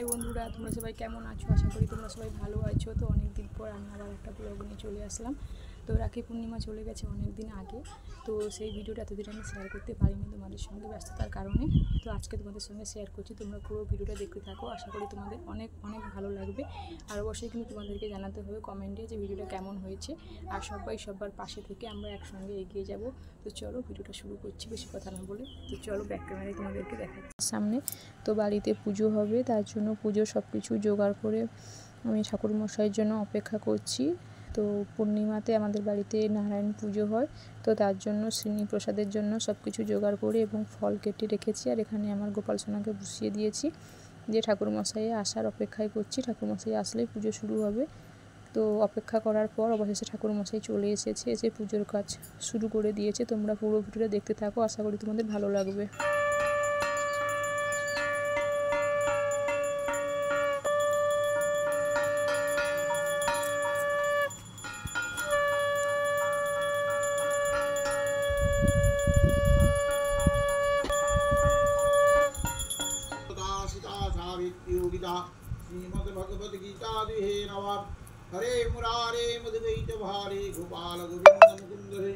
High বন্ধুরা, তোমরা সবাই কেমন আছো? আশা করি তোমরা সবাই ভালো আছো। তো অনেক দিন পর আমি আবার একটা ব্লগ নিয়ে চলে আসলাম। তো রাখি পূর্ণিমা চলে গেছে অনেক দিন আগে, তো সেই ভিডিওটা এতদিন আমি শেয়ার করতে পারিনি তোমাদের সঙ্গে ব্যস্ততার কারণে। তো আজকে তোমাদের সঙ্গে শেয়ার করছি, তোমরা পুরো ভিডিওটা দেখতে থাকো। আশা করি তোমাদের অনেক অনেক ভালো লাগবে। আর অবশ্যই কিন্তু তোমাদেরকে জানাতে হবে কমেন্টে যে ভিডিওটা কেমন হয়েছে, আর সবাই সবার পাশে থেকে আমরা একসঙ্গে এগিয়ে যাব। তো চলো ভিডিওটা শুরু করছি বেশি কথা না বলে। তো চলো ব্যাক ক্যামেরায় তোমাদেরকে দেখাচ্ছি সামনে। তো বাড়িতে পুজো হবে, তার জন্য পুজো সব কিছু জোগাড় করে আমি ঠাকুরমশাইয়ের জন্য অপেক্ষা করছি। তো পূর্ণিমাতে আমাদের বাড়িতে নারায়ণ পুজো হয়, তো তার জন্য শ্রীনি প্রসাদের জন্য সব কিছু জোগাড় করে এবং ফল কেটে রেখেছি। আর এখানে আমার গোপাল সোনাকে বসিয়ে দিয়েছি, যে ঠাকুরমশাই আসার অপেক্ষায় করছি। ঠাকুরমশাই আসলেই পুজো শুরু হবে। তো অপেক্ষা করার পর অবশেষে ঠাকুরমশাই চলে এসেছে, এসে পুজোর কাজ শুরু করে দিয়েছে। তোমরা পুরো ভিডিওটা দেখতে থাকো, আশা করি তোমাদের ভালো লাগবে।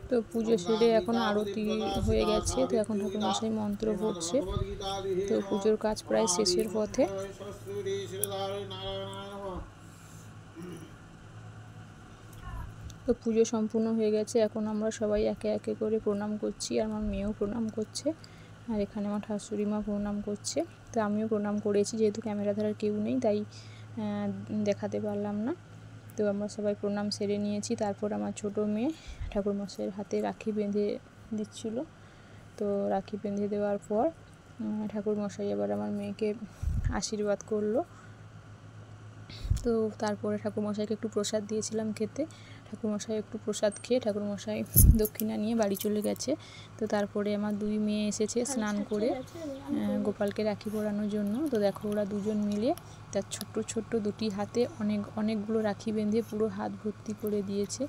তো পুজো সেরে এখন আরতি হয়ে গেছে, তো এখন ঠাকুরমশাই মন্ত্র পড়ছে। তো পুজোর কাজ প্রায় শেষের পথে। তো পুজো সম্পূর্ণ হয়ে গেছে, এখন আমরা সবাই একে একে করে প্রণাম করছি। আর আমার মেয়েও প্রণাম করছে, আর এখানে আমার শাশুড়ি মা প্রণাম করছে। তো আমিও প্রণাম করেছি, যেহেতু ক্যামেরা ধরার কেউ নেই তাই দেখাতে পারলাম না। তো আমরা সবাই প্রণাম সেরে নিয়েছি। তারপর আমার ছোট মেয়ে ঠাকুরমশাইয়ের হাতে রাখি বেঁধে দিচ্ছিল। তো রাখি বেঁধে দেওয়ার পর ঠাকুরমশাই আবার আমার মেয়েকে আশীর্বাদ করলো। তো তারপরে ঠাকুরমশাইকে একটু প্রসাদ দিয়েছিলাম খেতে। ঠাকুরমশাই একটু প্রসাদ খেয়ে ঠাকুরমশাই দক্ষিণা নিয়ে বাড়ি চলে গেছে। তো তারপরে আমার দুই মেয়ে এসেছে স্নান করে গোপালকে রাখি পরানোর জন্য। তো দেখো ওরা দুজন মিলে তার ছোট্ট ছোট্ট দুটি হাতে অনেকগুলো রাখি বেঁধে পুরো হাত ভর্তি করে দিয়েছে।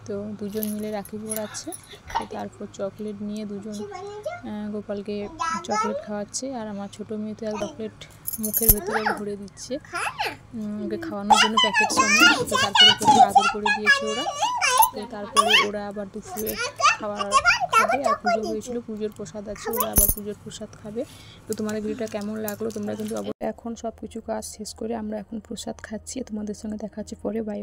তো দুজন মিলে রাখি পরাচ্ছে। তো তারপর চকলেট নিয়ে দুজন গোপালকে চকলেট খাওয়াচ্ছে। আর আমার ছোটো মেয়ে তো এক চকলেট মুখের ভেতরে ভরে দিচ্ছে ওকে খাওয়ানোর জন্য প্যাকেট সঙ্গে। তো তারপরে খুব আদর করে দিয়েছে ওরা। তো তারপরে ওরা আবার দুপুরে খাবে। আর পুজো হয়েছিল, পুজোর প্রসাদ আছে, ওরা আবার পুজোর প্রসাদ খাবে। তো তোমাদের ভিডিওটা কেমন লাগলো তোমরা কিন্তু এখন সব কিছু কাজ শেষ করে আমরা এখন প্রসাদ খাচ্ছি। তোমাদের সঙ্গে দেখা হচ্ছে পরে। বাই।